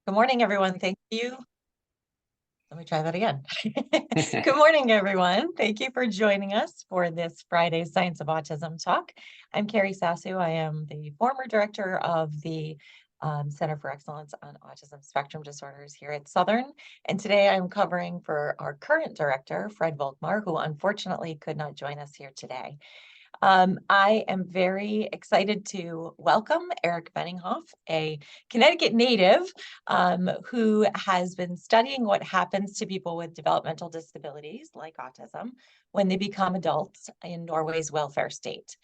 Good morning, everyone. Thank you. Let me try that again. Good morning, everyone. Thank you for joining us for this Friday Science of Autism talk. I'm Carrie Sassu. I am the former director of the Center for Excellence on Autism Spectrum Disorders here at Southern. And today I'm covering for our current director, Fred Volkmar, who unfortunately could not join us here today. I am very excited to welcome Eric Benninghoff, a Connecticut native who has been studying what happens to people with developmental disabilities like autism when they become adults in Norway's welfare state.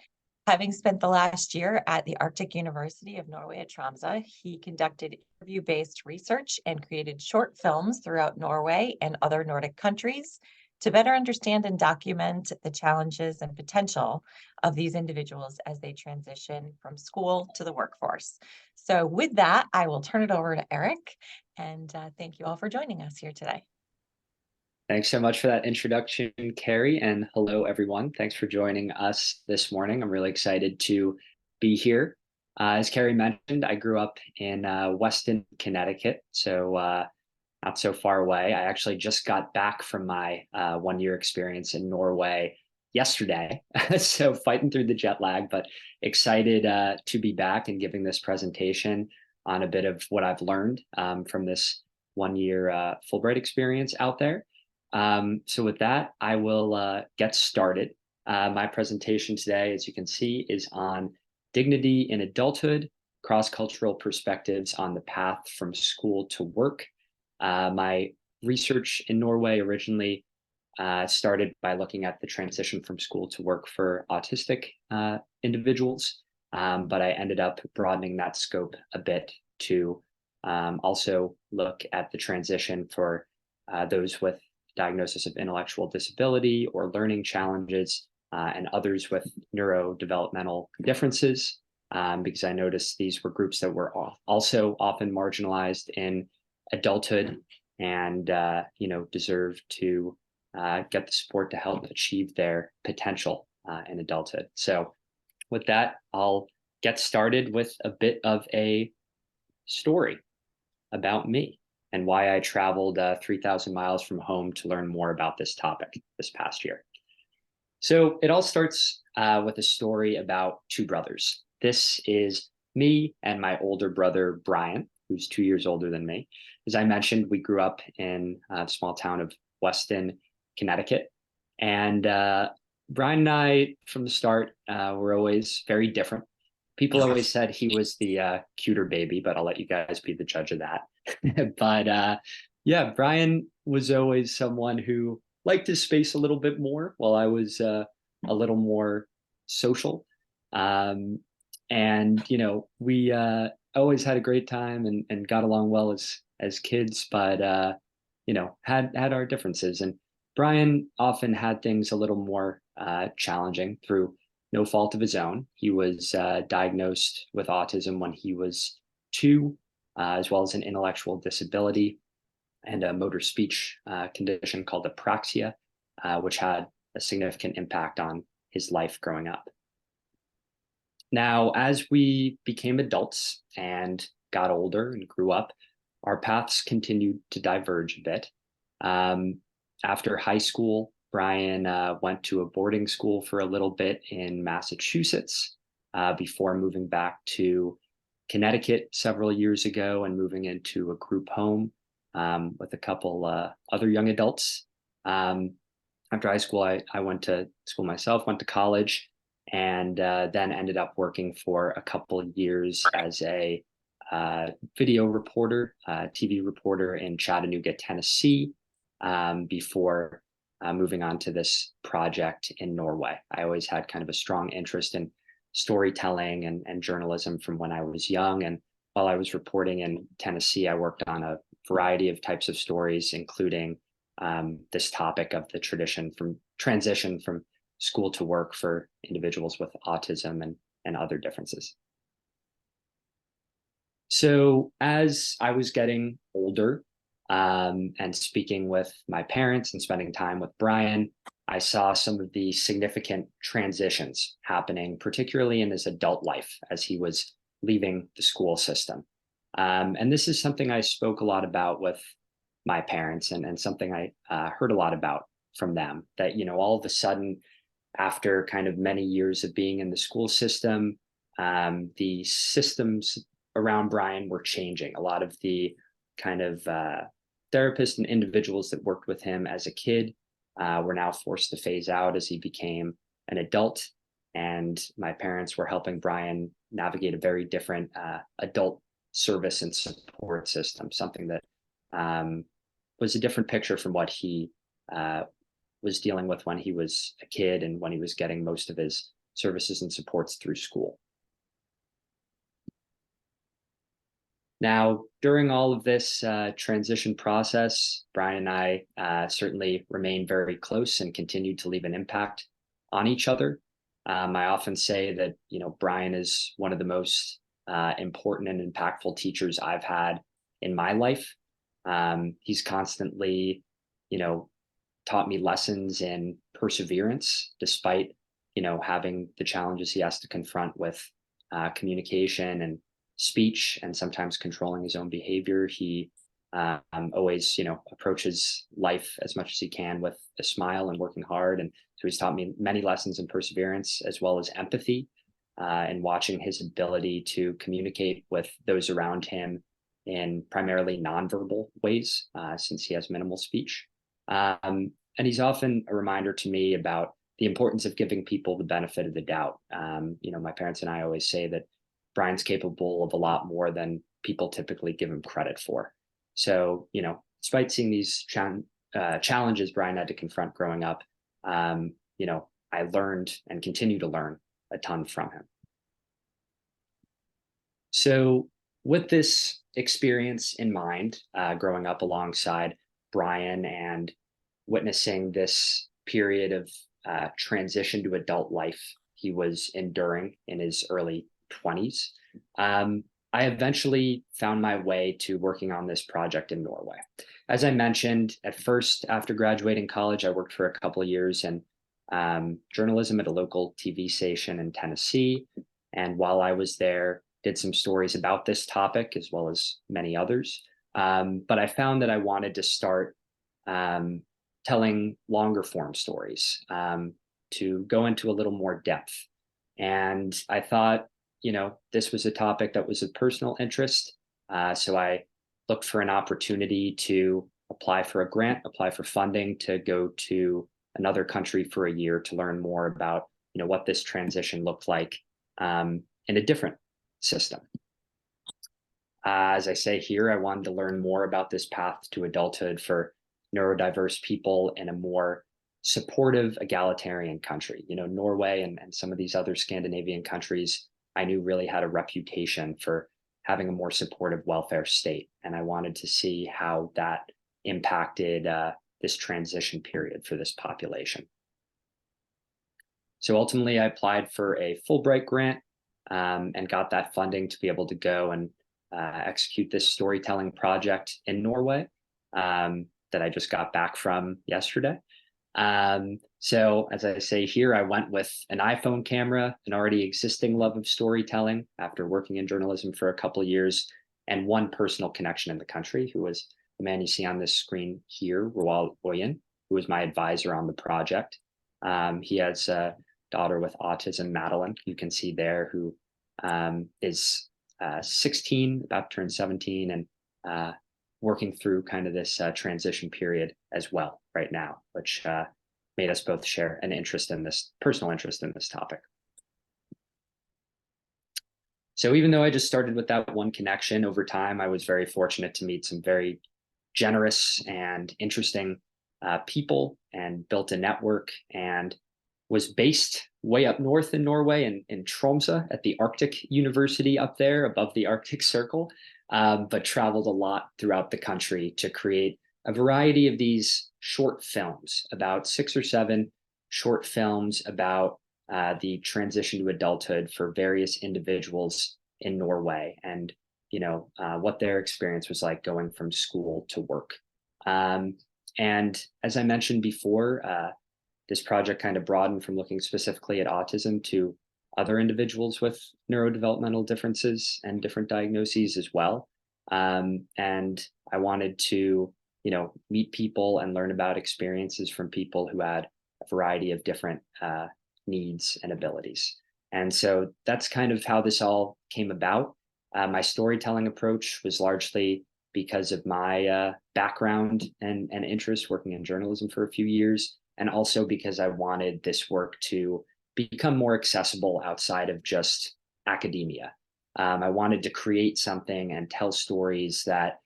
Having spent the last year at the Arctic University of Norway at Tromsø, he conducted interview-based research and created short films throughout Norway and other Nordic countries to better understand and document the challenges and potential of these individuals as they transition from school to the workforce. So with that, I will turn it over to Eric, and thank you all for joining us here today. Thanks so much for that introduction, Carrie, and hello, everyone. Thanks for joining us this morning. I'm really excited to be here. As Carrie mentioned, I grew up in Weston, Connecticut, so not so far away. I actually just got back from my 1-year experience in Norway yesterday, so fighting through the jet lag, but excited to be back and giving this presentation on a bit of what I've learned from this 1-year Fulbright experience out there. So with that, I will get started. My presentation today, as you can see, is on dignity in adulthood, cross-cultural perspectives on the path from school to work. My research in Norway originally started by looking at the transition from school to work for autistic individuals, but I ended up broadening that scope a bit to also look at the transition for those with diagnosis of intellectual disability or learning challenges, and others with neurodevelopmental differences, because I noticed these were groups that were also often marginalized in adulthood and deserve to get the support to help achieve their potential in adulthood. So with that, I'll get started with a bit of a story about me and why I traveled 3,000 miles from home to learn more about this topic this past year. So it all starts with a story about two brothers. This is me and my older brother, Brian, who's 2 years older than me. As I mentioned, we grew up in the small town of Weston, Connecticut. And Brian and I, from the start, were always very different. People always said he was the cuter baby, but I'll let you guys be the judge of that. But yeah, Brian was always someone who liked his space a little bit more, while I was a little more social. And, we always had a great time and got along well as kids, but, had our differences. And Brian often had things a little more challenging through no fault of his own. He was diagnosed with autism when he was 2, as well as an intellectual disability and a motor speech condition called apraxia, which had a significant impact on his life growing up. Now, as we became adults and got older and grew up, our paths continued to diverge a bit. After high school, Brian went to a boarding school for a little bit in Massachusetts before moving back to Connecticut several years ago and moving into a group home with a couple other young adults. After high school, I went to school myself, went to college, and then ended up working for a couple of years as a video reporter, TV reporter in Chattanooga, Tennessee, before moving on to this project in Norway. I always had kind of a strong interest in storytelling and journalism from when I was young. And while I was reporting in Tennessee, I worked on a variety of types of stories, including this topic of the transition from school to work for individuals with autism and other differences. So as I was getting older, and speaking with my parents and spending time with Brian, I saw some of the significant transitions happening, particularly in his adult life as he was leaving the school system. And this is something I spoke a lot about with my parents, and something I heard a lot about from them, that, all of a sudden, after kind of many years of being in the school system, the systems around Brian were changing. A lot of the kind of therapists and individuals that worked with him as a kid were now forced to phase out as he became an adult. And my parents were helping Brian navigate a very different adult service and support system, something that was a different picture from what he was dealing with when he was a kid and when he was getting most of his services and supports through school. Now, during all of this transition process, Brian and I certainly remained very close and continued to leave an impact on each other. I often say that, Brian is one of the most important and impactful teachers I've had in my life. He's constantly, taught me lessons in perseverance, despite, having the challenges he has to confront with communication and speech, and sometimes controlling his own behavior. He always, approaches life as much as he can with a smile and working hard. And so he's taught me many lessons in perseverance, as well as empathy, and watching his ability to communicate with those around him in primarily nonverbal ways, since he has minimal speech. And he's often a reminder to me about the importance of giving people the benefit of the doubt. My parents and I always say that Brian's capable of a lot more than people typically give him credit for. So, despite seeing these challenges Brian had to confront growing up, I learned and continue to learn a ton from him. So, with this experience in mind, growing up alongside Brian and witnessing this period of transition to adult life he was enduring in his early 20s, I eventually found my way to working on this project in Norway. As I mentioned, at first, after graduating college, I worked for a couple of years in journalism at a local TV station in Tennessee. And while I was there, did some stories about this topic as well as many others. But I found that I wanted to start telling longer form stories, to go into a little more depth. And I thought, this was a topic that was of personal interest. So I looked for an opportunity to apply for a grant, apply for funding to go to another country for a year to learn more about, what this transition looked like in a different system. As I say here, I wanted to learn more about this path to adulthood for neurodiverse people in a more supportive, egalitarian country. Norway and some of these other Scandinavian countries I knew really had a reputation for having a more supportive welfare state. And I wanted to see how that impacted this transition period for this population. So ultimately, I applied for a Fulbright grant and got that funding to be able to go and execute this storytelling project in Norway that I just got back from yesterday. So as I say here, I went with an iPhone camera, an already existing love of storytelling after working in journalism for a couple of years, and one personal connection in the country, who was the man you see on this screen here, Roald Oyen, who was my advisor on the project. He has a daughter with autism, Madeline, you can see there, who is 16, about to turn 17, and working through kind of this transition period as well right now, which made us both share an interest in this, personal interest in this topic. So even though I just started with that one connection, over time, I was very fortunate to meet some very generous and interesting people, and built a network, and was based way up north in Norway, in Tromsø at the Arctic University up there above the Arctic Circle, but traveled a lot throughout the country to create a variety of these short films, about 6 or 7 short films about the transition to adulthood for various individuals in Norway, and what their experience was like going from school to work. And as I mentioned before, this project kind of broadened from looking specifically at autism to other individuals with neurodevelopmental differences and different diagnoses as well. And I wanted to, meet people and learn about experiences from people who had a variety of different needs and abilities. And so that's kind of how this all came about. My storytelling approach was largely because of my background and interest working in journalism for a few years, and also because I wanted this work to become more accessible outside of just academia. I wanted to create something and tell stories that,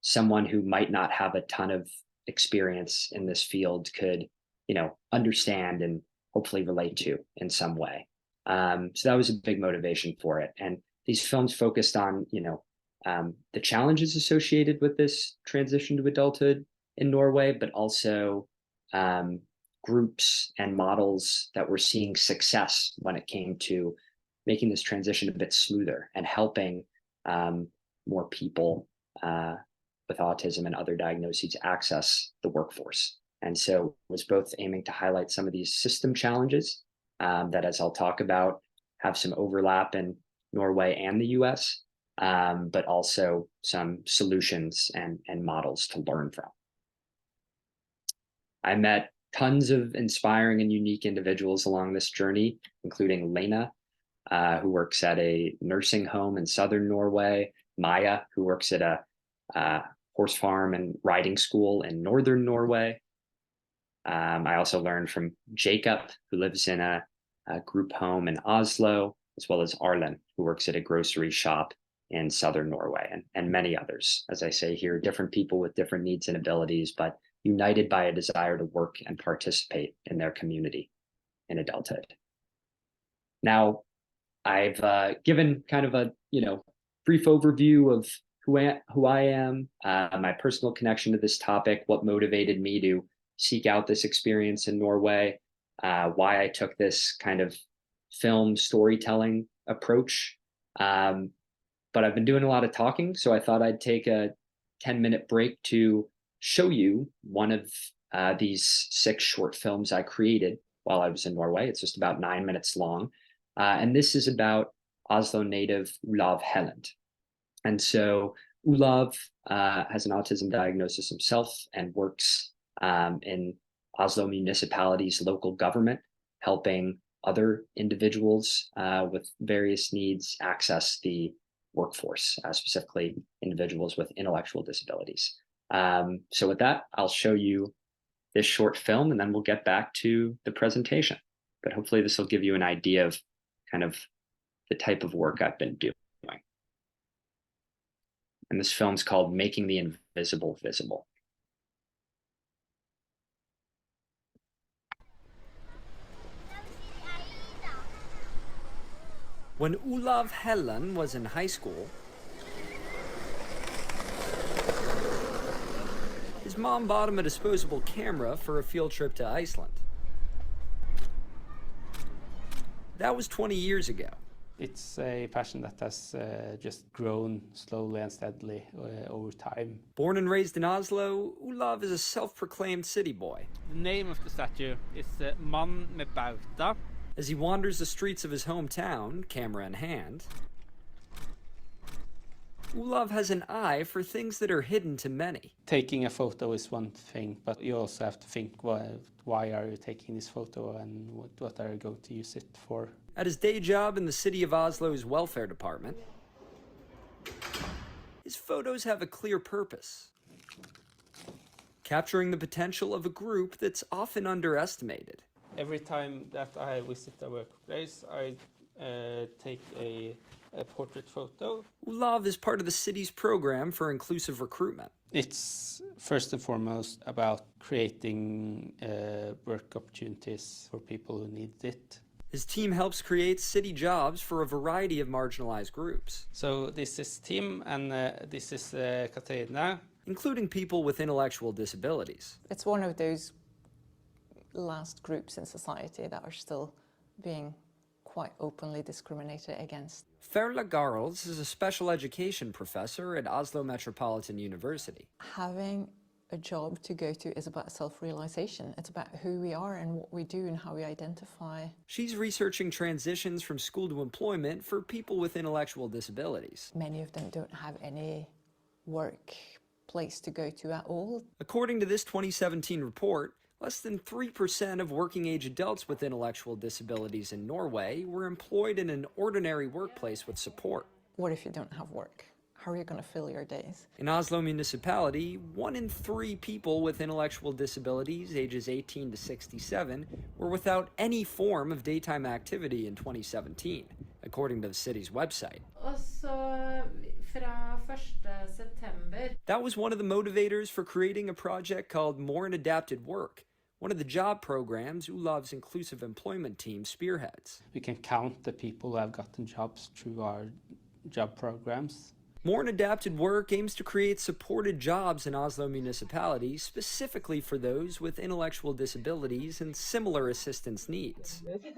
someone who might not have a ton of experience in this field could, understand and hopefully relate to in some way. So that was a big motivation for it. And these films focused on, the challenges associated with this transition to adulthood in Norway, but also um, groups and models that were seeing success when it came to making this transition a bit smoother and helping more people with autism and other diagnoses access the workforce. And so it was both aiming to highlight some of these system challenges that, as I'll talk about, have some overlap in Norway and the US, but also some solutions and models to learn from. I met tons of inspiring and unique individuals along this journey, including Lena, who works at a nursing home in southern Norway, Maya, who works at a horse farm and riding school in northern Norway. I also learned from Jacob, who lives in a group home in Oslo, as well as Arlen, who works at a grocery shop in southern Norway, and many others. As I say here, different people with different needs and abilities, but united by a desire to work and participate in their community in adulthood. Now, I've given kind of a brief overview of who I am, my personal connection to this topic, what motivated me to seek out this experience in Norway, why I took this kind of film storytelling approach. But I've been doing a lot of talking, so I thought I'd take a 10-minute break to show you one of these 6 short films I created while I was in Norway. It's just about 9 minutes long. And this is about Oslo native Olav Helland. And so Olav has an autism diagnosis himself and works in Oslo municipality's local government, helping other individuals with various needs access the workforce, specifically individuals with intellectual disabilities. So with that, I'll show you this short film and then we'll get back to the presentation. But hopefully this will give you an idea of kind of the type of work I've been doing. And this film's called Making the Invisible Visible. When Olav Helland was in high school, his mom bought him a disposable camera for a field trip to Iceland. That was 20 years ago. It's a passion that has just grown slowly and steadily over time. Born and raised in Oslo, Olav is a self-proclaimed city boy. The name of the statue is Mann med bauta. As he wanders the streets of his hometown, camera in hand, Olav has an eye for things that are hidden to many. Taking a photo is one thing, but you also have to think, why are you taking this photo and what are you going to use it for? At his day job in the city of Oslo's welfare department, his photos have a clear purpose: capturing the potential of a group that's often underestimated. Every time that I visit a workplace, I take a portrait photo. Olav is part of the city's program for inclusive recruitment. It's first and foremost about creating work opportunities for people who need it. His team helps create city jobs for a variety of marginalized groups. So this is Tim and this is Katarina. Including people with intellectual disabilities. It's one of those last groups in society that are still being quite openly discriminated against. Ferla Garls is a special education professor at Oslo Metropolitan University. Having a job to go to is about self-realization. It's about who we are and what we do and how we identify. She's researching transitions from school to employment for people with intellectual disabilities. Many of them don't have any work place to go to at all. According to this 2017 report, less than 3% of working-age adults with intellectual disabilities in Norway were employed in an ordinary workplace with support. What if you don't have work? How are you going to fill your days? In Oslo municipality, 1 in 3 people with intellectual disabilities ages 18 to 67 were without any form of daytime activity in 2017, according to the city's website. That was one of the motivators for creating a project called More in Adapted Work, one of the job programs Olav's inclusive employment team spearheads. We can count the people who have gotten jobs through our job programs. More in Adapted Work aims to create supported jobs in Oslo municipality specifically for those with intellectual disabilities and similar assistance needs. It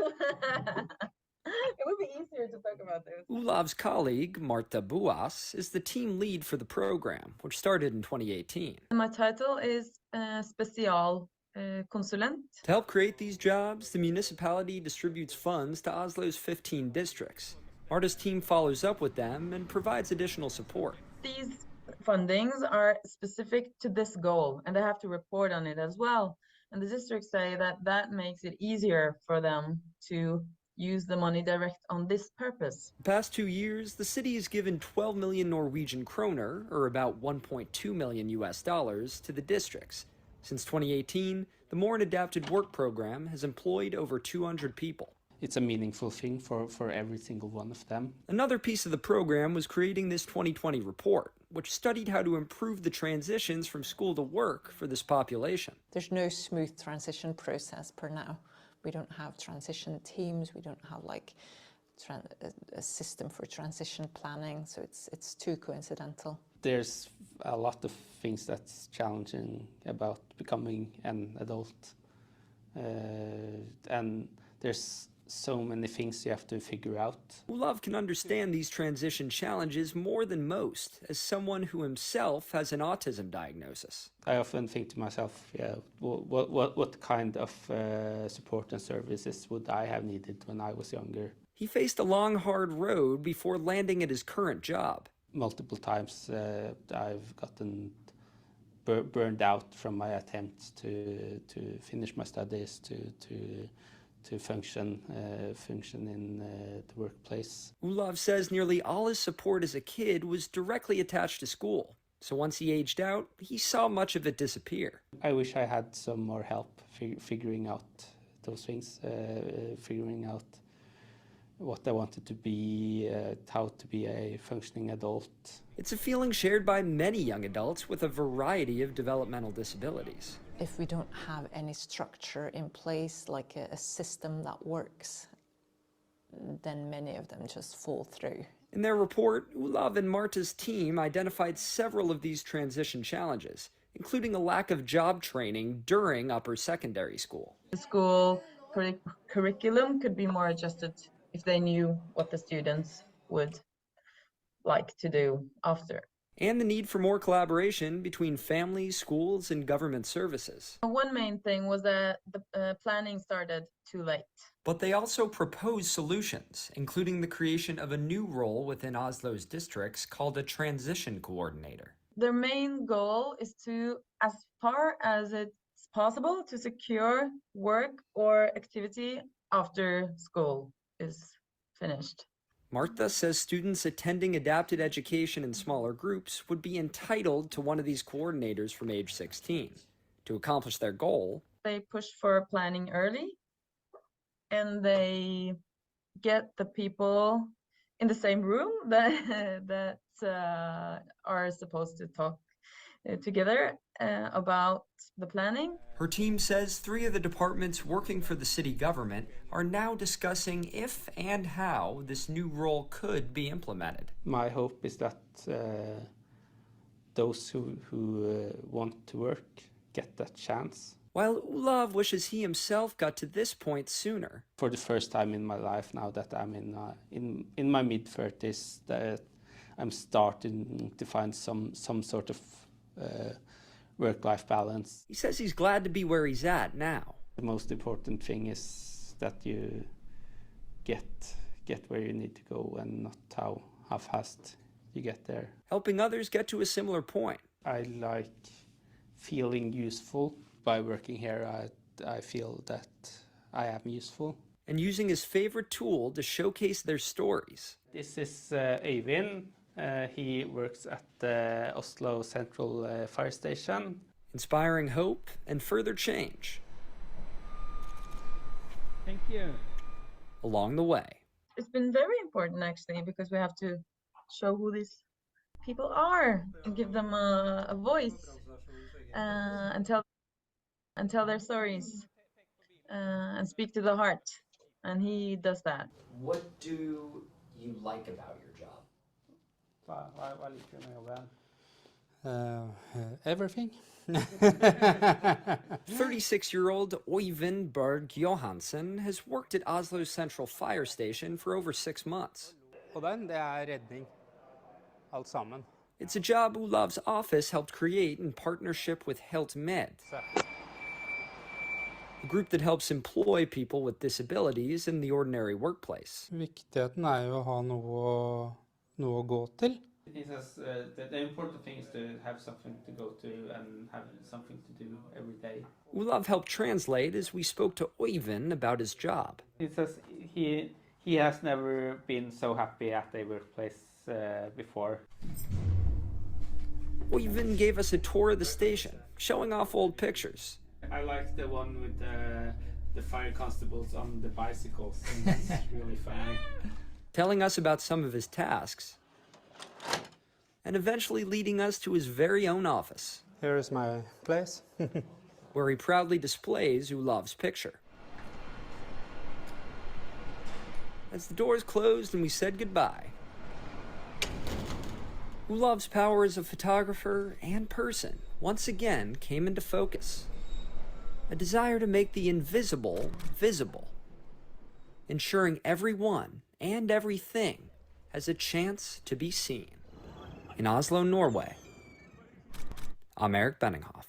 would be easier to talk about this. Olav's colleague, Marta Buas, is the team lead for the program, which started in 2018. My title is Spesialkonsulent. To help create these jobs, the municipality distributes funds to Oslo's 15 districts. Marta's team follows up with them and provides additional support. These fundings are specific to this goal, and they have to report on it as well. And the districts say that that makes it easier for them to use the money direct on this purpose. The past 2 years, the city has given 12 million Norwegian kroner, or about 1.2 million US dollars, to the districts. Since 2018, the More in Adapted Work program has employed over 200 people. It's a meaningful thing for every single one of them. Another piece of the program was creating this 2020 report, which studied how to improve the transitions from school to work for this population. There's no smooth transition process per now. We don't have transition teams. We don't have like a system for transition planning. So it's too coincidental. There's a lot of things that's challenging about becoming an adult. And there's so many things you have to figure out. Olav can understand these transition challenges more than most, as someone who himself has an autism diagnosis. I often think to myself, yeah, what kind of support and services would I have needed when I was younger? He faced a long, hard road before landing at his current job. Multiple times I've gotten burned out from my attempts to finish my studies, to function in the workplace. Olav says nearly all his support as a kid was directly attached to school. So once he aged out, he saw much of it disappear. I wish I had some more help figuring out those things, figuring out what I wanted to be, how to be a functioning adult. It's a feeling shared by many young adults with a variety of developmental disabilities. If we don't have any structure in place, like a system that works, then many of them just fall through. In their report, Olav and Marta's team identified several of these transition challenges, including a lack of job training during upper secondary school. The school curriculum could be more adjusted if they knew what the students would like to do after. And the need for more collaboration between families, schools, and government services. One main thing was that the planning started too late. But they also proposed solutions, including the creation of a new role within Oslo's districts called a transition coordinator. Their main goal is to, as far as it's possible, to secure work or activity after school is finished. Marta says students attending adapted education in smaller groups would be entitled to one of these coordinators from age 16. To accomplish their goal, they push for planning early, and they get the people in the same room that are supposed to talk together about the planning. Her team says 3 of the departments working for the city government are now discussing if and how this new role could be implemented. My hope is that those who want to work get that chance. While Olav wishes he himself got to this point sooner. For the first time in my life, now that I'm in my mid-30s, that I'm starting to find some sort of work-life balance. He says he's glad to be where he's at now. The most important thing is that you get where you need to go and not how fast you get there. Helping others get to a similar point. I like feeling useful. By working here, I feel that I am useful. And using his favorite tool to showcase their stories. This is Øyvind. He works at the Oslo Central Fire Station. Inspiring hope and further change. Thank you. Along the way. It's been very important actually, because we have to show who these people are and give them a voice, and tell their stories, and speak to the heart. And he does that. What do you like about your job? Hva liker du med jobben? Everything. 36-year-old Øyvind Berg Johansen has worked at Oslo Central Fire Station for over 6 months. Og det redning. Alt sammen. It's a job Olav's office helped create in partnership with Helt Med, a group that helps employ people with disabilities in the ordinary workplace. Viktigheten jo å ha noe å gå til. He says the important thing is to have something to go to and have something to do every day. Olav helped translate as we spoke to Øyvind about his job. He says he has never been so happy at a workplace before. Øyvind gave us a tour of the station, showing off old pictures. I like the one with the fire constables on the bicycles. It's really funny. Telling us about some of his tasks, and eventually leading us to his very own office. Here is my place. Where he proudly displays Olav's picture. As the doors closed and we said goodbye, Olav's power as a photographer and person once again came into focus. A desire to make the invisible visible, ensuring everyone and everything has a chance to be seen. In Oslo, Norway, I'm Eric Benninghoff.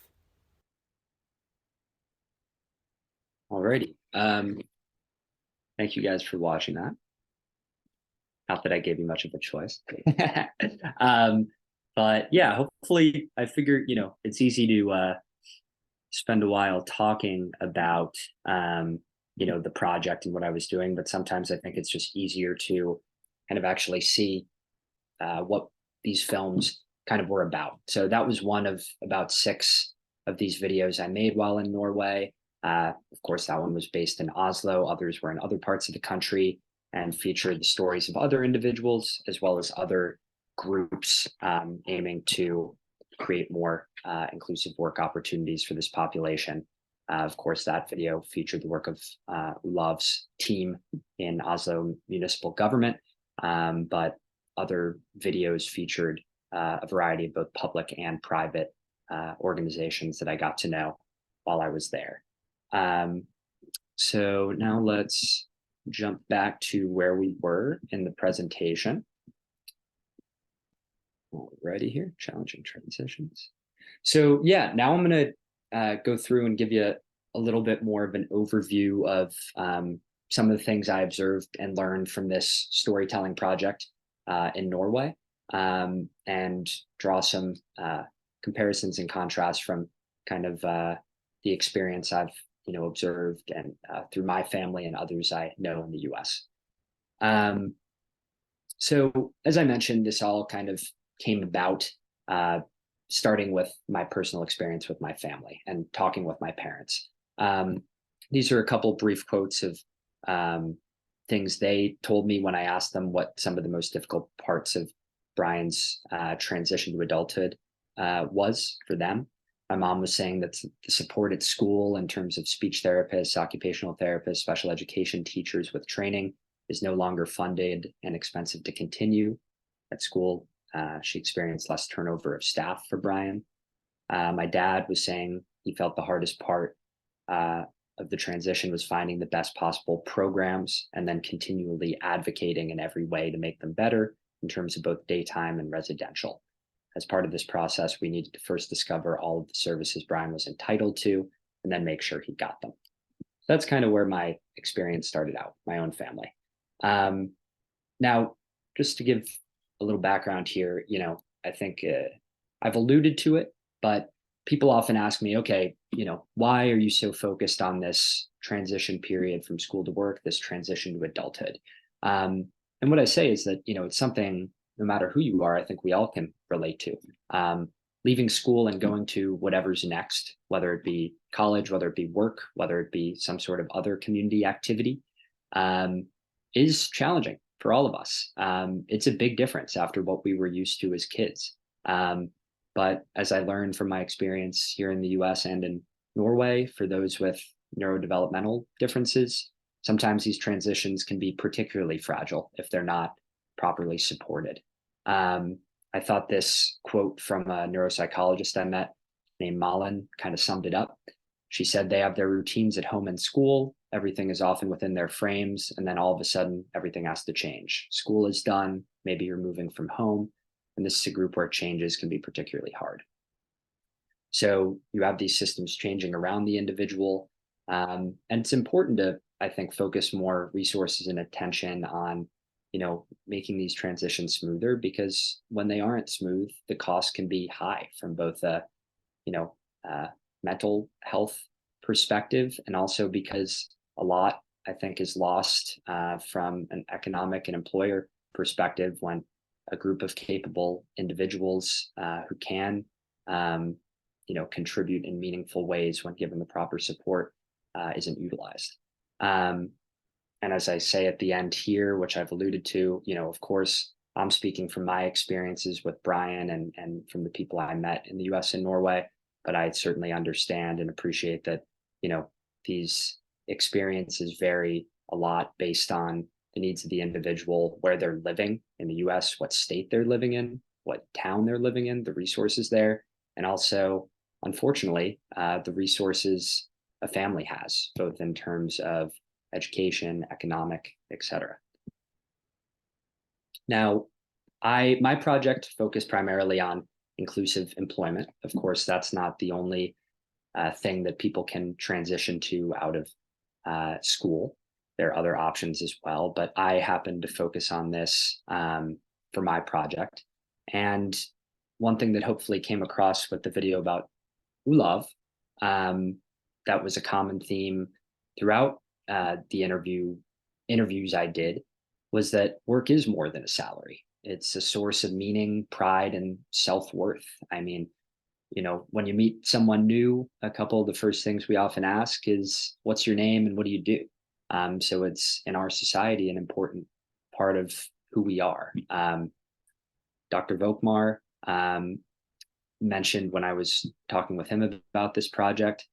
Alrighty. Thank you guys for watching that. Not that I gave you much of a choice. But yeah, hopefully I figured, it's easy to spend a while talking about, the project and what I was doing, but sometimes I think it's just easier to kind of actually see what these films kind of were about. So that was one of about 6 of these videos I made while in Norway. Of course, that one was based in Oslo. Others were in other parts of the country and featured the stories of other individuals as well as other groups aiming to create more inclusive work opportunities for this population. Of course, that video featured the work of Olav's team in Oslo municipal government, but other videos featured a variety of both public and private organizations that I got to know while I was there. So now let's jump back to where we were in the presentation. Alrighty here, challenging transitions. So yeah, now I'm going to go through and give you a little bit more of an overview of some of the things I observed and learned from this storytelling project in Norway, and draw some comparisons and contrasts from kind of the experience I've observed and through my family and others I know in the US. So as I mentioned, this all kind of came about starting with my personal experience with my family and talking with my parents. These are a couple brief quotes of things they told me when I asked them what some of the most difficult parts of Brian's transition to adulthood was for them. My mom was saying that the support at school in terms of speech therapists, occupational therapists, special education teachers with training is no longer funded and expensive to continue. At school, she experienced less turnover of staff for Brian. My dad was saying he felt the hardest part of the transition was finding the best possible programs and then continually advocating in every way to make them better in terms of both daytime and residential. as part of this process, we needed to first discover all of the services Brian was entitled to, and then make sure he got them. So that's kind of where my experience started out, my own family. Now, just to give a little background here, I think I've alluded to it, but people often ask me, okay, why are you so focused on this transition period from school to work, this transition to adulthood? And what I say is that, it's something, no matter who you are, I think we all can relate to. Leaving school and going to whatever's next, whether it be college, whether it be work, whether it be some sort of other community activity, is challenging for all of us. It's a big difference after what we were used to as kids. But as I learned from my experience here in the US and in Norway, for those with neurodevelopmental differences, sometimes these transitions can be particularly fragile if they're not properly supported. I thought this quote from a neuropsychologist I met named Malin kind of summed it up. She said they have their routines at home and school. Everything is often within their frames. And then all of a sudden, everything has to change. School is done. Maybe you're moving from home. And this is a group where changes can be particularly hard. So you have these systems changing around the individual. And it's important to, I think, focus more resources and attention on making these transitions smoother, because when they aren't smooth, the cost can be high from both a, mental health perspective, and also because a lot, I think, is lost from an economic and employer perspective when a group of capable individuals who can, contribute in meaningful ways when given the proper support isn't utilized. And as I say at the end here, which I've alluded to, of course, I'm speaking from my experiences with Brian and from the people I met in the US and Norway, but I certainly understand and appreciate that, these experiences vary a lot based on the needs of the individual, where they're living in the US, what state they're living in, what town they're living in, the resources there, and also, unfortunately, the resources a family has, both in terms of education, economic, etc. Now, my project focused primarily on inclusive employment. Of course, that's not the only thing that people can transition to out of school. There are other options as well, but I happened to focus on this for my project. And one thing that hopefully came across with the video about Olav, that was a common theme throughout the interviews I did, was that work is more than a salary. It's a source of meaning, pride, and self-worth. I mean, when you meet someone new, a couple of the first things we often ask is, what's your name and what do you do? So it's, in our society, an important part of who we are. Dr. Volkmar mentioned, when I was talking with him about this project,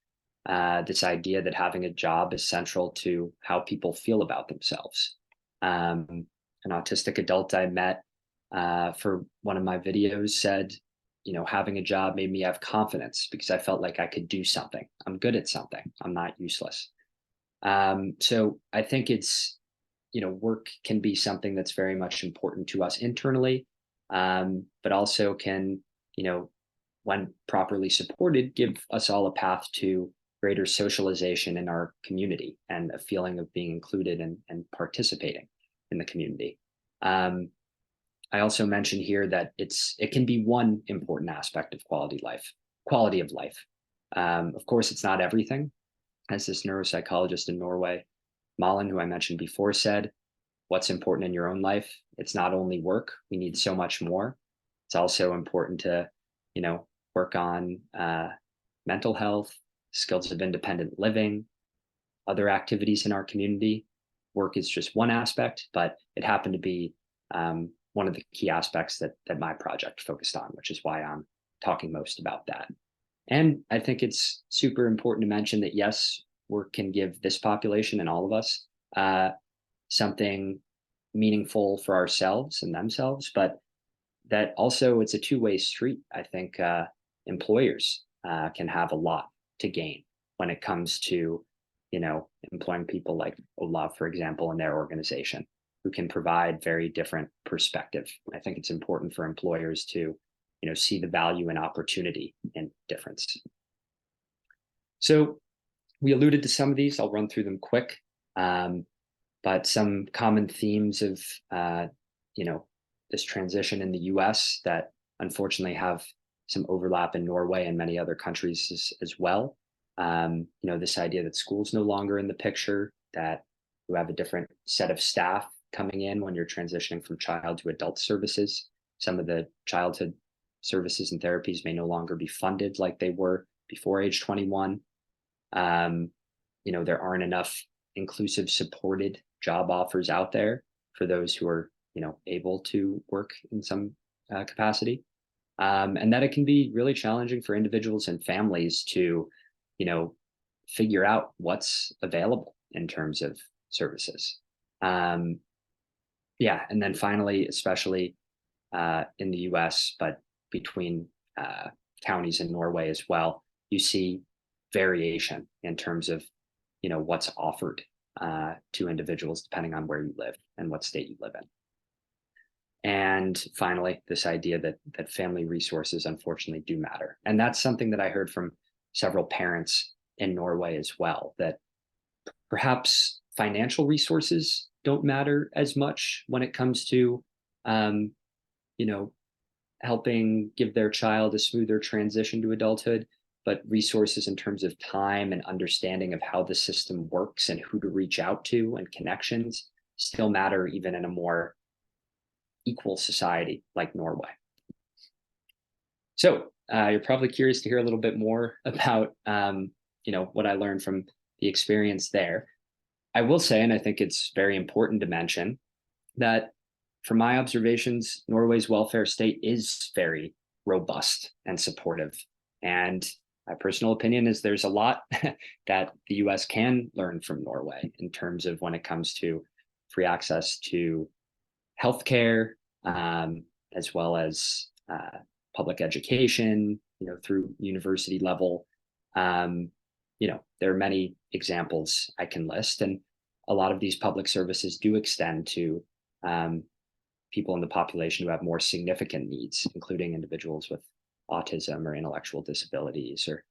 this idea that having a job is central to how people feel about themselves. An autistic adult I met for one of my videos said, having a job made me have confidence because I felt like I could do something. I'm good at something. I'm not useless. So I think it's, work can be something that's very much important to us internally, but also can, when properly supported, give us all a path to greater socialization in our community and a feeling of being included and participating in the community. I also mentioned here that it can be one important aspect of quality of life. Of course, it's not everything. As this neuropsychologist in Norway, Malin, who I mentioned before, said, what's important in your own life? It's not only work. We need so much more. It's also important to, work on mental health, skills of independent living, other activities in our community. Work is just one aspect, but it happened to be one of the key aspects that my project focused on, which is why I'm talking most about that. And I think it's super important to mention that, yes, work can give this population and all of us something meaningful for ourselves and themselves, but that also it's a two-way street. I think employers can have a lot to gain when it comes to, employing people like Olav, for example, in their organization, who can provide very different perspective. I think it's important for employers to, see the value and opportunity in difference. So we alluded to some of these. I'll run through them quick. But some common themes of, this transition in the US that unfortunately have some overlap in Norway and many other countries as well. This idea that school's no longer in the picture, that you have a different set of staff coming in when you're transitioning from child to adult services. Some of the childhood services and therapies may no longer be funded like they were before age 21. There aren't enough inclusive supported job offers out there for those who are, able to work in some capacity. And that it can be really challenging for individuals and families to, figure out what's available in terms of services. And then finally, especially in the US, but between counties in Norway as well, you see variation in terms of, what's offered to individuals depending on where you live and what state you live in. And finally, this idea that family resources unfortunately do matter. And that's something that I heard from several parents in Norway as well, that perhaps financial resources don't matter as much when it comes to, helping give their child a smoother transition to adulthood, but resources in terms of time and understanding of how the system works and who to reach out to and connections still matter even in a more equal society like Norway. So you're probably curious to hear a little bit more about, what I learned from the experience there. I will say, and I think it's very important to mention, that from my observations, Norway's welfare state is very robust and supportive. And my personal opinion is there's a lot that the US can learn from Norway in terms of when it comes to free access to healthcare, as well as public education, through university level. There are many examples I can list, and a lot of these public services do extend to people in the population who have more significant needs, including individuals with autism or intellectual disabilities or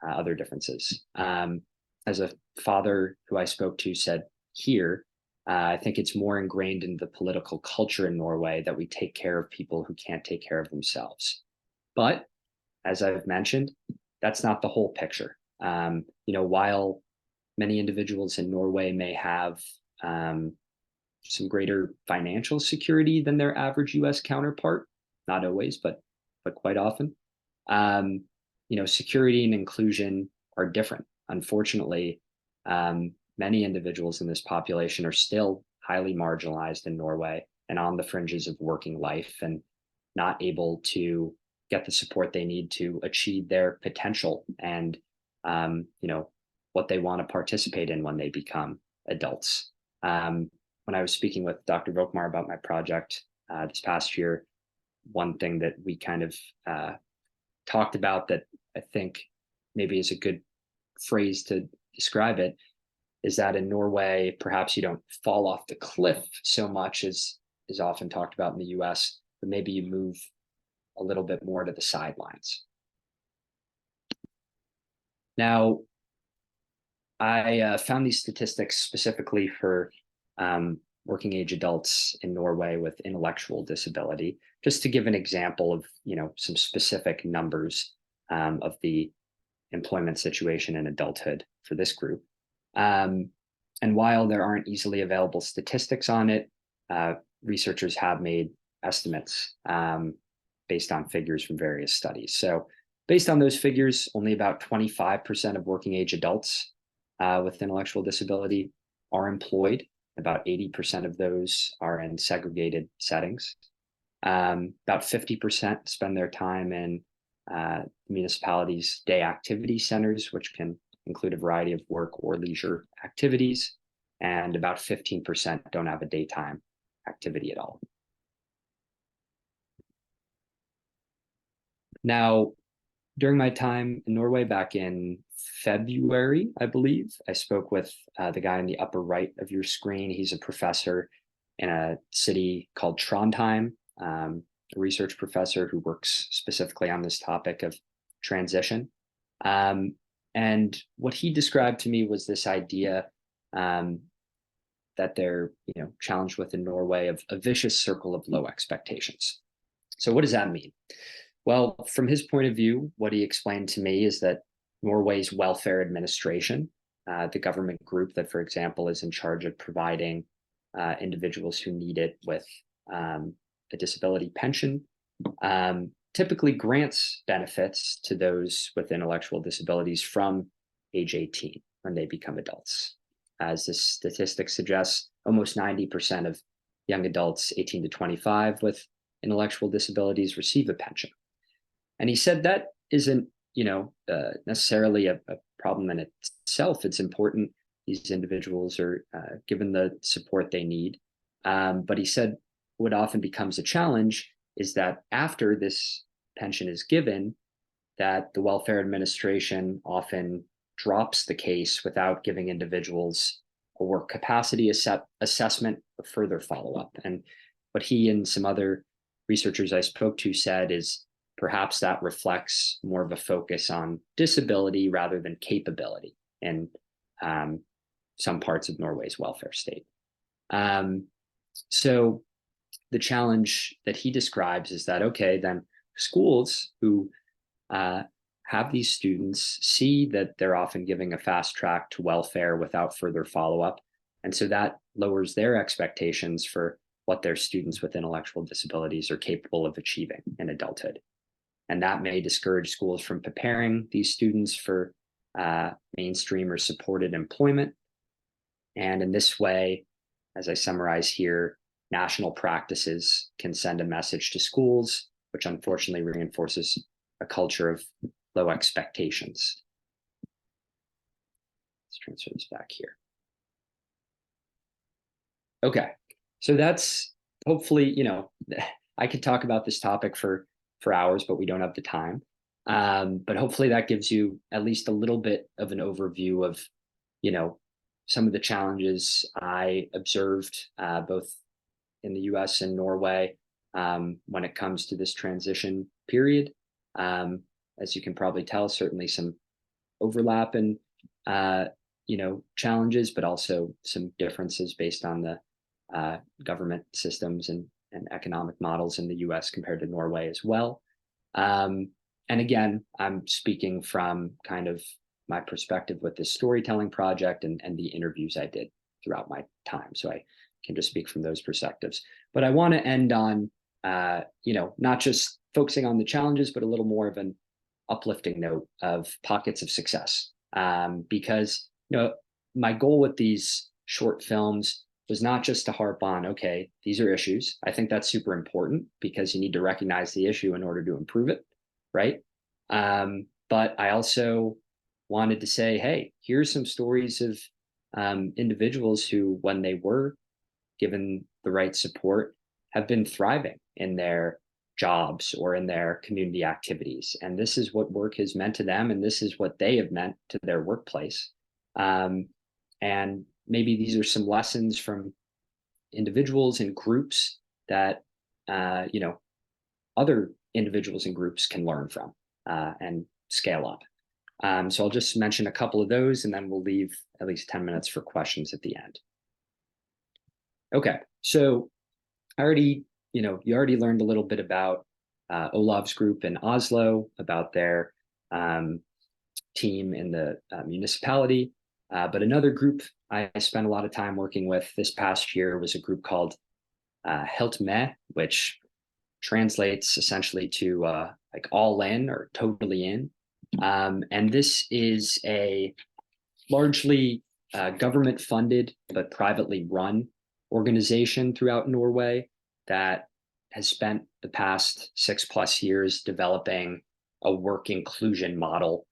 other differences. As a father who I spoke to said here, I think it's more ingrained in the political culture in Norway that we take care of people who can't take care of themselves. But as I've mentioned, that's not the whole picture. While many individuals in Norway may have some greater financial security than their average US counterpart, not always, but quite often, security and inclusion are different. Unfortunately, many individuals in this population are still highly marginalized in Norway and on the fringes of working life and not able to get the support they need to achieve their potential and, what they want to participate in when they become adults. When I was speaking with Dr. Volkmar about my project this past year, one thing that we kind of talked about that I think maybe is a good phrase to describe it is that in Norway, perhaps you don't fall off the cliff so much as is often talked about in the US, but maybe you move a little bit more to the sidelines. Now, I found these statistics specifically for working age adults in Norway with intellectual disability, just to give an example of some specific numbers of the employment situation in adulthood for this group. And while there aren't easily available statistics on it, researchers have made estimates based on figures from various studies. So based on those figures, only about 25% of working age adults with intellectual disability are employed. About 80% of those are in segregated settings. About 50% spend their time in municipalities' day activity centers, which can include a variety of work or leisure activities. And about 15% don't have a daytime activity at all. Now, during my time in Norway back in February, I believe, I spoke with the guy in the upper right of your screen. He's a professor in a city called Trondheim, a research professor who works specifically on this topic of transition. And what he described to me was this idea that they're challenged with in Norway of a vicious circle of low expectations. So what does that mean? Well, from his point of view, what he explained to me is that Norway's welfare administration, the government group that, for example, is in charge of providing individuals who need it with a disability pension, typically grants benefits to those with intellectual disabilities from age 18 when they become adults. As the statistics suggest, almost 90% of young adults 18 to 25 with intellectual disabilities receive a pension. And he said that isn't, necessarily a problem in itself. It's important. These individuals are given the support they need. But he said what often becomes a challenge is that after this pension is given, that the welfare administration often drops the case without giving individuals a work capacity assessment or further follow-up. And what he and some other researchers I spoke to said is perhaps that reflects more of a focus on disability rather than capability in some parts of Norway's welfare state. So the challenge that he describes is that, okay, then schools who have these students see that they're often giving a fast track to welfare without further follow-up. And so that lowers their expectations for what their students with intellectual disabilities are capable of achieving in adulthood. And that may discourage schools from preparing these students for mainstream or supported employment. And in this way, as I summarize here, national practices can send a message to schools, which unfortunately reinforces a culture of low expectations. Let's transfer this back here. Okay, so that's hopefully, I could talk about this topic for hours, but we don't have the time. But hopefully that gives you at least a little bit of an overview of, some of the challenges I observed both in the US and Norway when it comes to this transition period. As you can probably tell, certainly some overlap in, challenges, but also some differences based on the government systems and economic models in the US compared to Norway as well. And again, I'm speaking from kind of my perspective with this storytelling project and the interviews I did throughout my time. So I can just speak from those perspectives. But I want to end on, not just focusing on the challenges, but a little more of an uplifting note of pockets of success. Because, my goal with these short films was not just to harp on, okay, these are issues. I think that's super important because you need to recognize the issue in order to improve it, right? But I also wanted to say, hey, here's some stories of individuals who, when they were given the right support, have been thriving in their jobs or in their community activities. And this is what work has meant to them, and this is what they have meant to their workplace. And maybe these are some lessons from individuals and groups that, other individuals and groups can learn from and scale up. So I'll just mention a couple of those, and then we'll leave at least 10 minutes for questions at the end. Okay, so you already learned a little bit about Olav's group in Oslo, about their team in the municipality. But another group I spent a lot of time working with this past year was a group called Helt Med, which translates essentially to like all in or totally in. And this is a largely government funded but privately run organization throughout Norway that has spent the past 6+ years developing a work inclusion model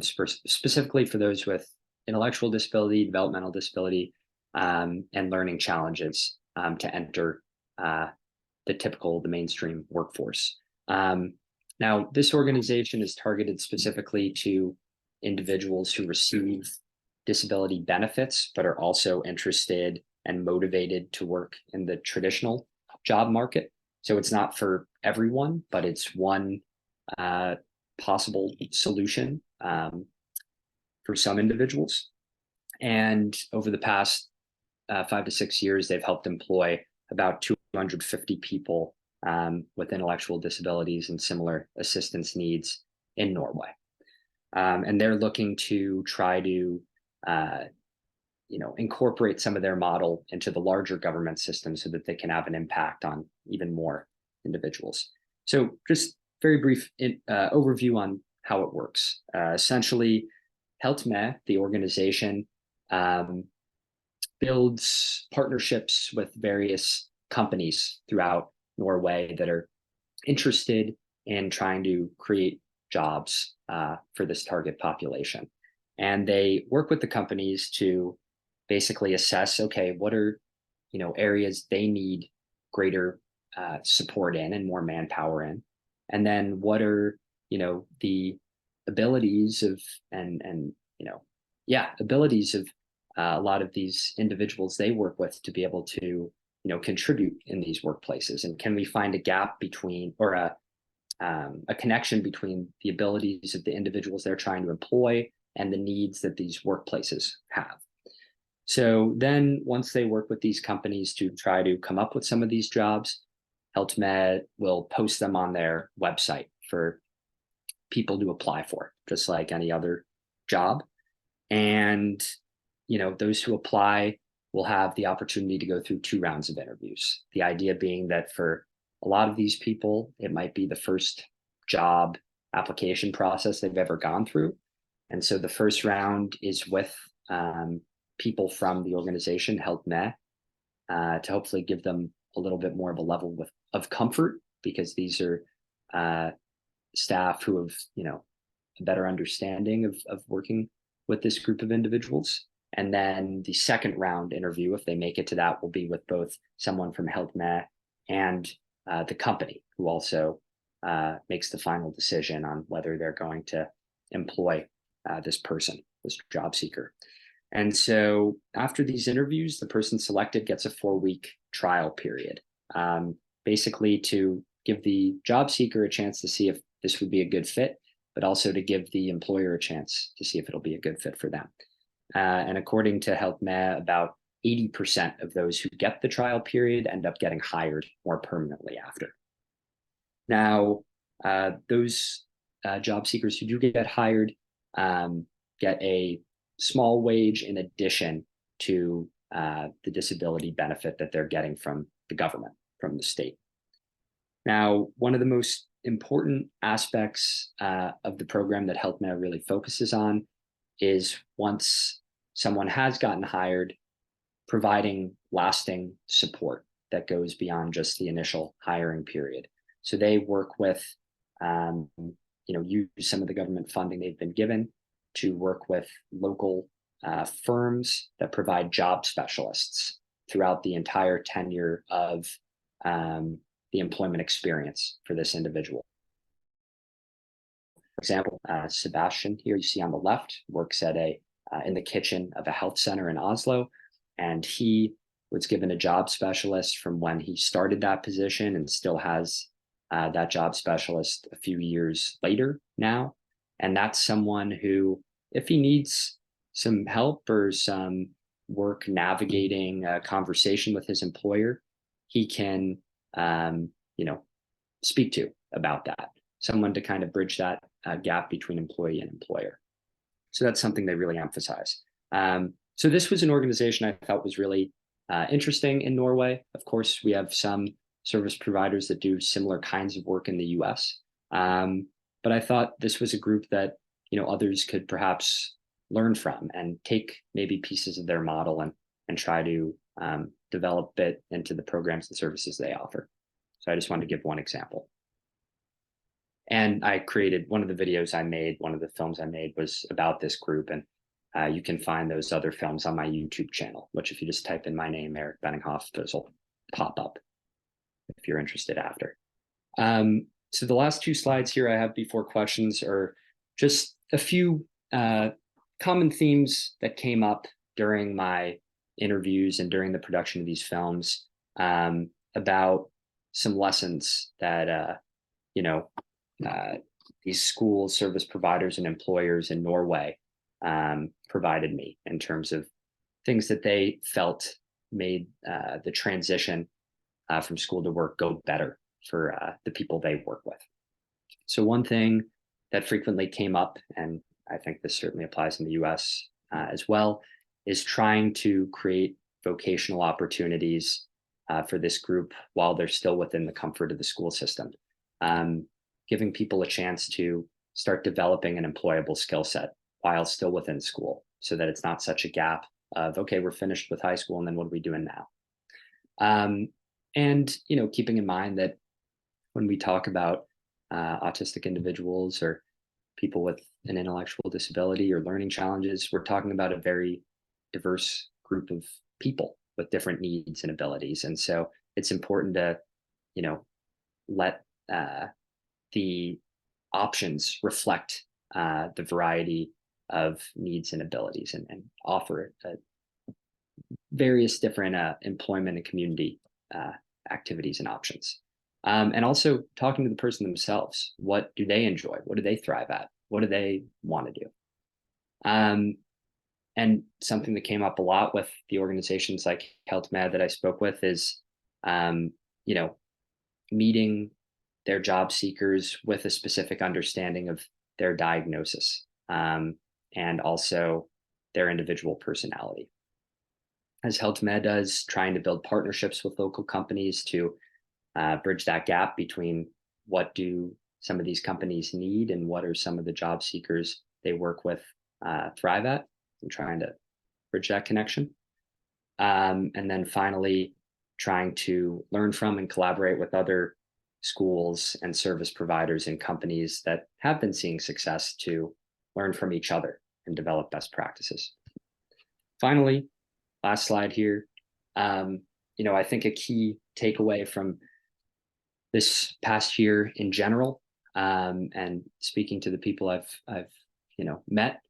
specifically for those with intellectual disability, developmental disability, and learning challenges to enter the mainstream workforce. Now, this organization is targeted specifically to individuals who receive disability benefits, but are also interested and motivated to work in the traditional job market. So it's not for everyone, but it's one possible solution for some individuals. And over the past 5 to 6 years, they've helped employ about 250 people with intellectual disabilities and similar assistance needs in Norway. And they're looking to try to incorporate some of their model into the larger government system so that they can have an impact on even more individuals. So just very brief overview on how it works. Essentially, Heltme, the organization, builds partnerships with various companies throughout Norway that are interested in trying to create jobs for this target population. And they work with the companies to basically assess, okay, what are areas they need greater support in and more manpower in, and then what are the abilities of abilities of a lot of these individuals they work with to be able to contribute in these workplaces, and can we find a gap between, or a connection between the abilities of the individuals they're trying to employ and the needs that these workplaces have. So then once they work with these companies to try to come up with some of these jobs, Heltme will post them on their website for people to apply for, just like any other job. And those who apply will have the opportunity to go through 2 rounds of interviews. The idea being that for a lot of these people, it might be the first job application process they've ever gone through. And so the first round is with people from the organization Heltme to hopefully give them a little bit more of a level of comfort, because these are staff who have a better understanding of working with this group of individuals. And then the second round interview, if they make it to that, will be with both someone from Heltme and the company, who also makes the final decision on whether they're going to employ this person, this job seeker. And so after these interviews, the person selected gets a 4-week trial period, basically to give the job seeker a chance to see if this would be a good fit, but also to give the employer a chance to see if it'll be a good fit for them. And according to Heltme, about 80% of those who get the trial period end up getting hired more permanently after. Now, those job seekers who do get hired get a small wage in addition to the disability benefit that they're getting from the government, from the state. Now, one of the most important aspects of the program that Heltme really focuses on is, once someone has gotten hired, providing lasting support that goes beyond just the initial hiring period. So they work with, use some of the government funding they've been given to work with local firms that provide job specialists throughout the entire tenure of the employment experience for this individual. For example, Sebastian here you see on the left works at in the kitchen of a health center in Oslo, and he was given a job specialist from when he started that position, and still has that job specialist a few years later now. And that's someone who, if he needs some help or some work navigating a conversation with his employer, he can speak to about that. Someone to kind of bridge that gap between employee and employer. So that's something they really emphasize. So this was an organization I thought was really interesting in Norway. Of course, we have some service providers that do similar kinds of work in the US. But I thought this was a group that others could perhaps learn from and take maybe pieces of their model and try to develop it into the programs and services they offer. So I just wanted to give one example. And I created one of the videos I made, one of the films I made was about this group. And you can find those other films on my YouTube channel, which if you just type in my name, Eric Benninghoff, those will pop up if you're interested after. So the last 2 slides here I have before questions are just a few common themes that came up during my interviews and during the production of these films about some lessons that, these school service providers and employers in Norway provided me in terms of things that they felt made the transition from school to work go better for the people they work with. So one thing that frequently came up, and I think this certainly applies in the US as well, is trying to create vocational opportunities for this group while they're still within the comfort of the school system. Giving people a chance to start developing an employable skill set while still within school, so that it's not such a gap of, okay, we're finished with high school, and then what are we doing now? And keeping in mind that when we talk about autistic individuals or people with an intellectual disability or learning challenges, we're talking about a very diverse group of people with different needs and abilities. And so it's important to, let the options reflect the variety of needs and abilities, and offer various different employment and community activities and options. And also talking to the person themselves. What do they enjoy? What do they thrive at? What do they want to do? And something that came up a lot with the organizations like HealthMed that I spoke with is, meeting their job seekers with a specific understanding of their diagnosis, and also their individual personality. As HealthMed does, trying to build partnerships with local companies to bridge that gap between what do some of these companies need and what are some of the job seekers they work with thrive at, and trying to bridge that connection. And then finally, trying to learn from and collaborate with other schools and service providers and companies that have been seeing success to learn from each other and develop best practices. Finally, last slide here. I think a key takeaway from this past year in general, and speaking to the people I've met,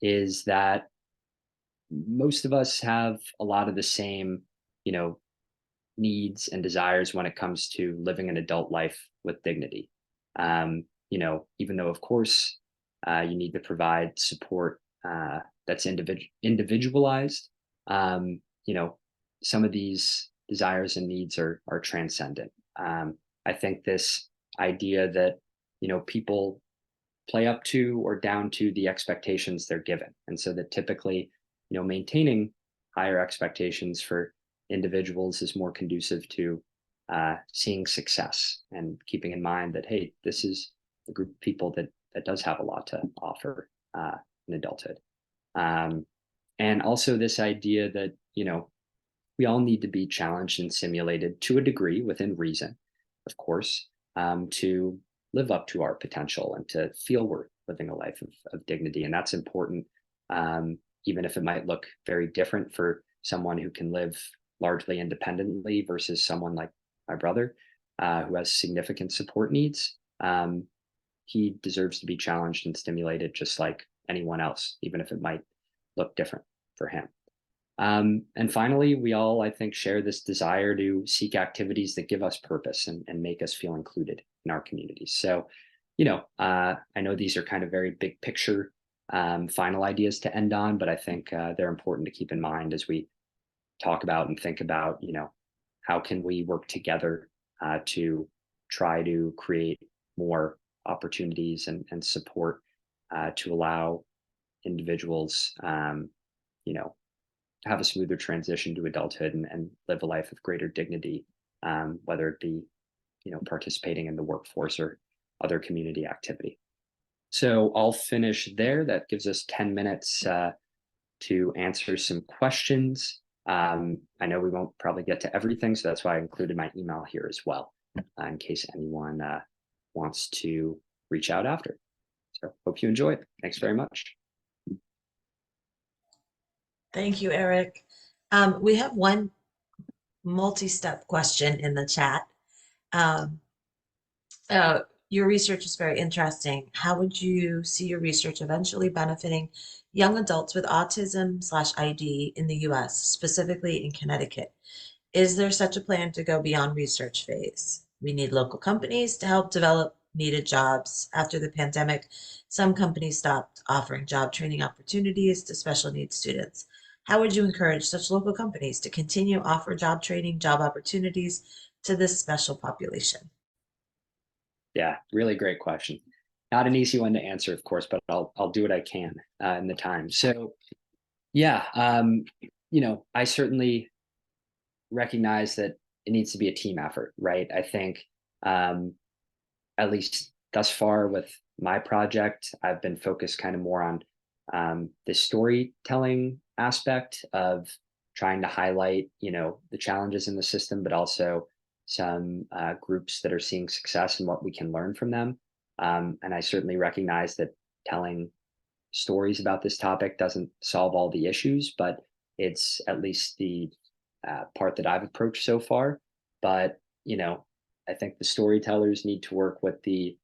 is that most of us have a lot of the same, needs and desires when it comes to living an adult life with dignity. Even though, of course, you need to provide support that's individualized, some of these desires and needs are transcendent. I think this idea that, people play up to or down to the expectations they're given. And so that typically, maintaining higher expectations for individuals is more conducive to seeing success and keeping in mind that, hey, this is a group of people that does have a lot to offer in adulthood. And also this idea that, we all need to be challenged and simulated to a degree within reason, of course, to live up to our potential and to feel we're living a life of dignity. And that's important, even if it might look very different for someone who can live largely independently versus someone like my brother, who has significant support needs. He deserves to be challenged and stimulated just like anyone else, even if it might look different for him. And finally, we all, I think, share this desire to seek activities that give us purpose and make us feel included in our communities. So, I know these are kind of very big picture final ideas to end on, but I think they're important to keep in mind as we talk about and think about, how can we work together to try to create more opportunities and support to allow individuals, to have a smoother transition to adulthood and live a life of greater dignity, whether it be, participating in the workforce or other community activity. So I'll finish there. That gives us 10 minutes to answer some questions. I know we won't probably get to everything, so that's why I included my email here as well, in case anyone wants to reach out after. So hope you enjoy it. Thanks very much. Thank you, Eric. We have one multi-step question in the chat. Your research is very interesting. How would you see your research eventually benefiting young adults with autism/ID in the US, specifically in Connecticut? Is there such a plan to go beyond research phase? We need local companies to help develop needed jobs. After the pandemic, some companies stopped offering job training opportunities to special needs students. How would you encourage such local companies to continue to offer job training, job opportunities to this special population? Yeah, really great question. Not an easy one to answer, of course, but I'll do what I can in the time. So yeah, I certainly recognize that it needs to be a team effort, right? I think um, at least thus far with my project, I've been focused kind of more on the storytelling aspect of trying to highlight, the challenges in the system, but also some groups that are seeing success and what we can learn from them. And I certainly recognize that telling stories about this topic doesn't solve all the issues, but it's at least the part that I've approached so far. But, I think the storytellers need to work with the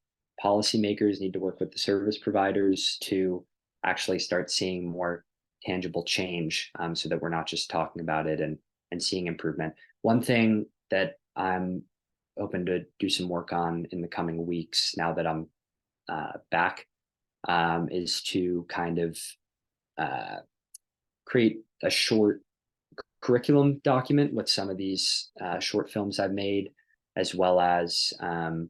policymakers, need to work with the service providers to actually start seeing more tangible change, so that we're not just talking about it and seeing improvement. One thing that I'm open to do some work on in the coming weeks now that I'm back is to kind of uh, create a short curriculum document with some of these short films I've made, as well as an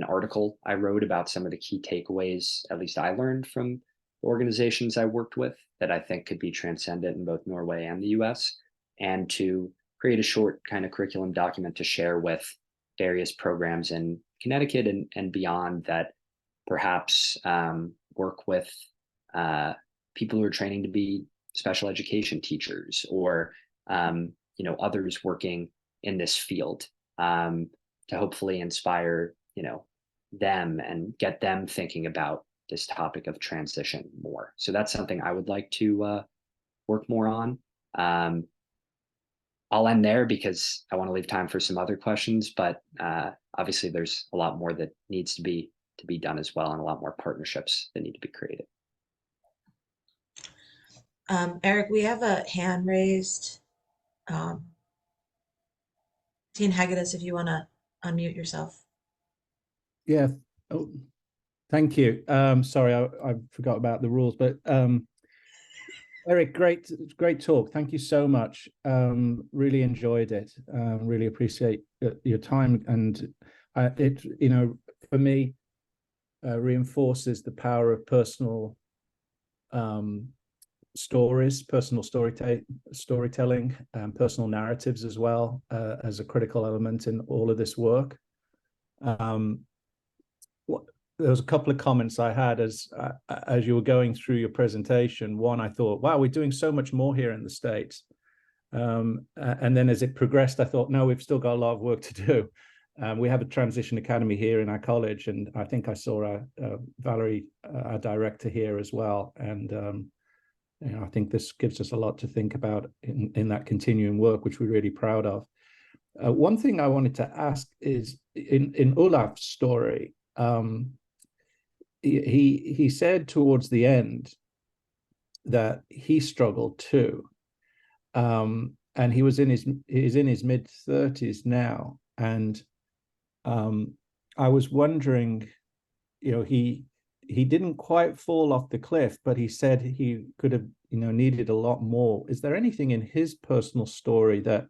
article I wrote about some of the key takeaways, at least I learned from organizations I worked with that I think could be transcendent in both Norway and the US, and to create a short kind of curriculum document to share with various programs in Connecticut and beyond that perhaps work with people who are training to be special education teachers or others working in this field, to hopefully inspire them and get them thinking about this topic of transition more. So that's something I would like to work more on. I'll end there because I want to leave time for some other questions, but obviously there's a lot more that needs to be done as well, and a lot more partnerships that need to be created. Eric, we have a hand raised. Dean Hagedis, if you want to unmute yourself. Yeah. Oh, thank you. Sorry, I forgot about the rules, but Eric, great talk. Thank you so much. Really enjoyed it. Really appreciate your time, and it, for me, reinforces the power of personal stories, personal storytelling, and personal narratives as well, as a critical element in all of this work. There was a couple of comments I had as you were going through your presentation. One, I thought, wow, we're doing so much more here in the States. And then as it progressed, I thought, no, we've still got a lot of work to do. We have a transition academy here in our college, and I think I saw Valerie, our director, here as well. And I think this gives us a lot to think about in that continuing work, which we're really proud of. One thing I wanted to ask is in Olaf's story, he said towards the end that he struggled too, and he's in his mid-30s now, and I was wondering, he didn't quite fall off the cliff, but he said he could have needed a lot more. Is there anything in his personal story that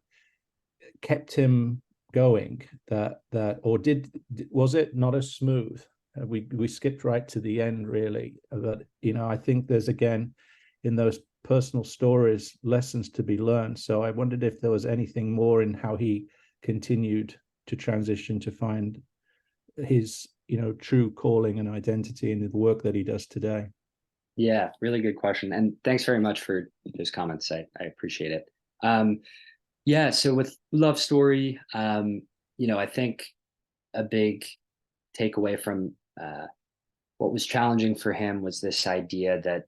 kept him going, or was it not as smooth? We skipped right to the end, really. But I think there's, again, in those personal stories, lessons to be learned. So I wondered if there was anything more in how he continued to transition to find his true calling and identity in the work that he does today. Yeah, really good question, and thanks very much for those comments. I appreciate it. Yeah, so with Love Story, I think a big takeaway from what was challenging for him was this idea that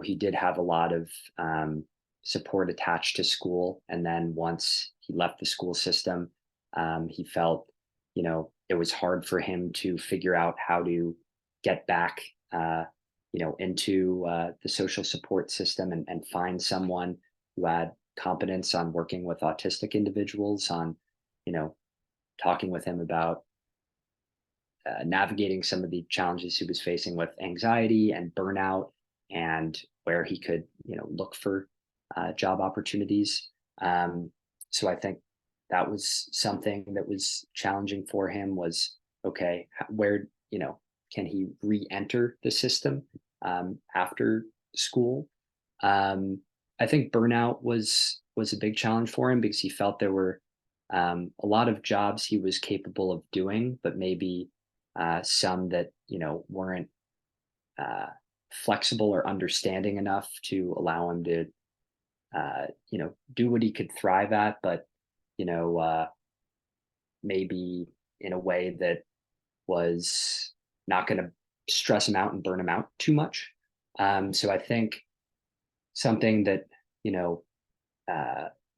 he did have a lot of support attached to school, and then once he left the school system, he felt it was hard for him to figure out how to get back into the social support system and find someone who had competence on working with autistic individuals, on talking with him about navigating some of the challenges he was facing with anxiety and burnout, and where he could, look for job opportunities. So I think that was something that was challenging for him, was, okay, where, can he re-enter the system after school? I think burnout was a big challenge for him, because he felt there were a lot of jobs he was capable of doing, but maybe some that weren't flexible or understanding enough to allow him to do what he could thrive at, but maybe in a way that was not going to stress him out and burn him out too much. So I think something that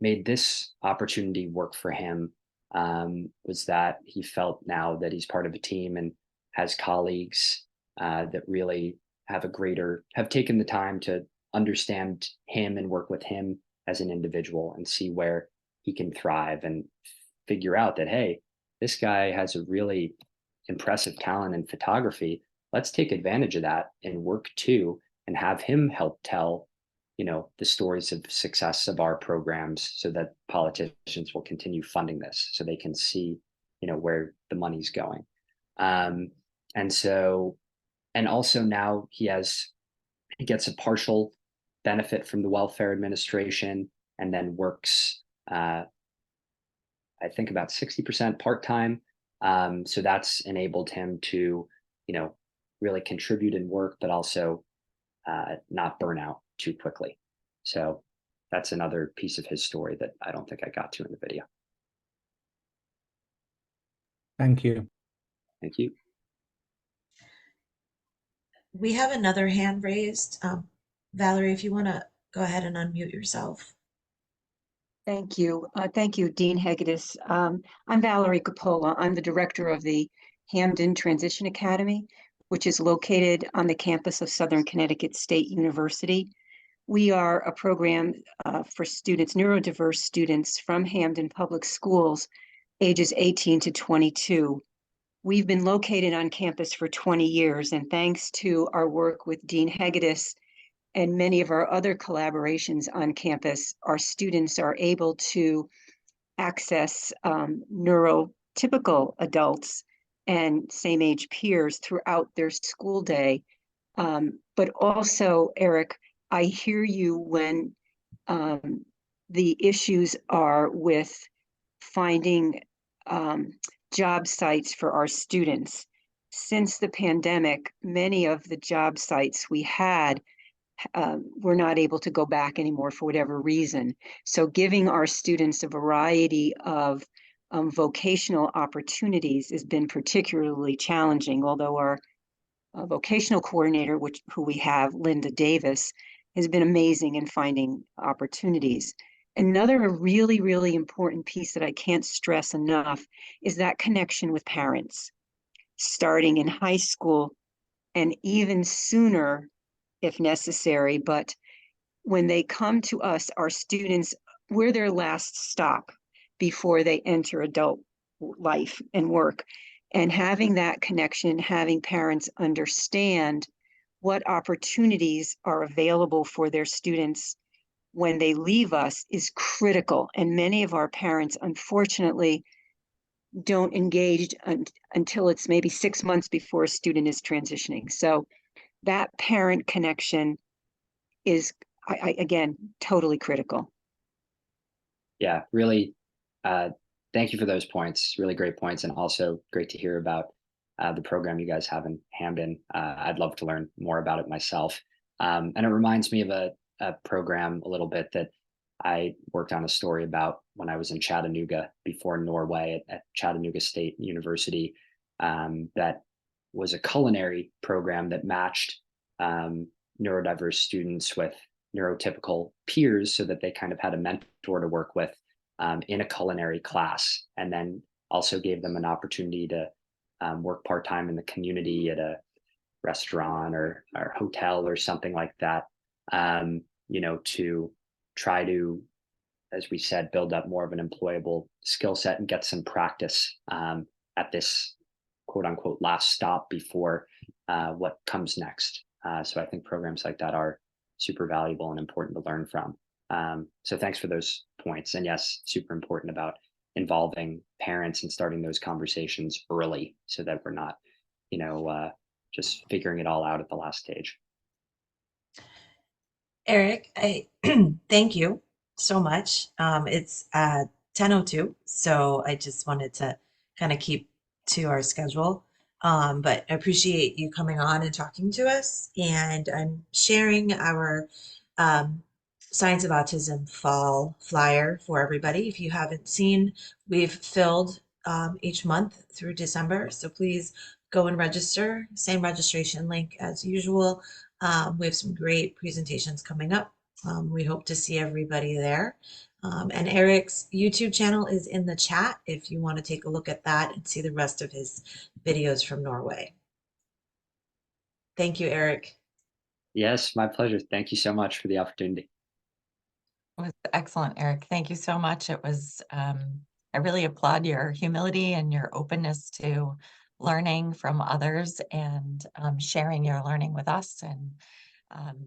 made this opportunity work for him was that he felt now that he's part of a team and has colleagues that really have taken the time to understand him and work with him as an individual and see where he can thrive, and figure out that, hey, this guy has a really impressive talent in photography. Let's take advantage of that and work too, and have him help tell the stories of success of our programs, so that politicians will continue funding this, so they can see where the money's going. And also now he gets a partial benefit from the welfare administration, and then works I think about 60% part-time. So that's enabled him to really contribute in work, but also not burn out too quickly. So that's another piece of his story that I don't think I got to in the video. Thank you. Thank you. We have another hand raised. Valerie, if you want to go ahead and unmute yourself. Thank you. Thank you, Dean Hegedus. I'm Valerie Coppola. I'm the director of the Hamden Transition Academy, which is located on the campus of Southern Connecticut State University. We are a program for students, neurodiverse students from Hamden Public Schools, ages 18 to 22. We've been located on campus for 20 years, and thanks to our work with Dean Hegedus and many of our other collaborations on campus, our students are able to access neurotypical adults and same-age peers throughout their school day. But also, Eric, I hear you when the issues are with finding job sites for our students. Since the pandemic, many of the job sites we had we're not able to go back anymore for whatever reason. So giving our students a variety of vocational opportunities has been particularly challenging, although our vocational coordinator, who we have, Linda Davis, has been amazing in finding opportunities. Another really, really important piece that I can't stress enough is that connection with parents, starting in high school and even sooner if necessary. But when they come to us, our students, we're their last stop before they enter adult life and work. And having that connection, having parents understand what opportunities are available for their students when they leave us is critical. And many of our parents, unfortunately, don't engage until it's maybe 6 months before a student is transitioning. So that parent connection is, again, totally critical. Yeah, really. Thank you for those points. Really great points, and also great to hear about the program you guys have in Hamden. I'd love to learn more about it myself. And it reminds me of a program a little bit that I worked on a story about when I was in Chattanooga before Norway at Chattanooga State University. That was a culinary program that matched neurodiverse students with neurotypical peers, so that they kind of had a mentor to work with in a culinary class, and then also gave them an opportunity to work part-time in the community at a restaurant or hotel or something like that, to try to, as we said, build up more of an employable skill set and get some practice at this quote unquote last stop before what comes next. So I think programs like that are super valuable and important to learn from. So thanks for those points. And yes, super important about involving parents and starting those conversations early so that we're not, just figuring it all out at the last stage. Eric, I thank you so much. It's 10:02, so I just wanted to kind of keep to our schedule. But I appreciate you coming on and talking to us. And I'm sharing our Science of Autism fall flyer for everybody. If you haven't seen, we've filled each month through December. So please go and register. Same registration link as usual. We have some great presentations coming up. We hope to see everybody there. And Eric's YouTube channel is in the chat if you want to take a look at that and see the rest of his videos from Norway. Thank you, Eric. Yes, my pleasure. Thank you so much for the opportunity. It was excellent, Eric. Thank you so much. It was, I really applaud your humility and your openness to learning from others and sharing your learning with us. And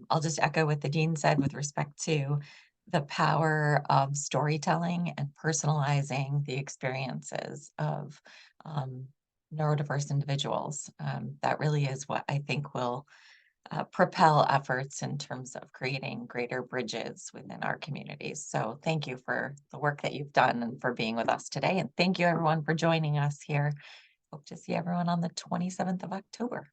I'll just echo what the dean said with respect to the power of storytelling and personalizing the experiences of neurodiverse individuals. That really is what I think will propel efforts in terms of creating greater bridges within our communities. So thank you for the work that you've done and for being with us today. And thank you everyone for joining us here. Hope to see everyone on the 27th of October.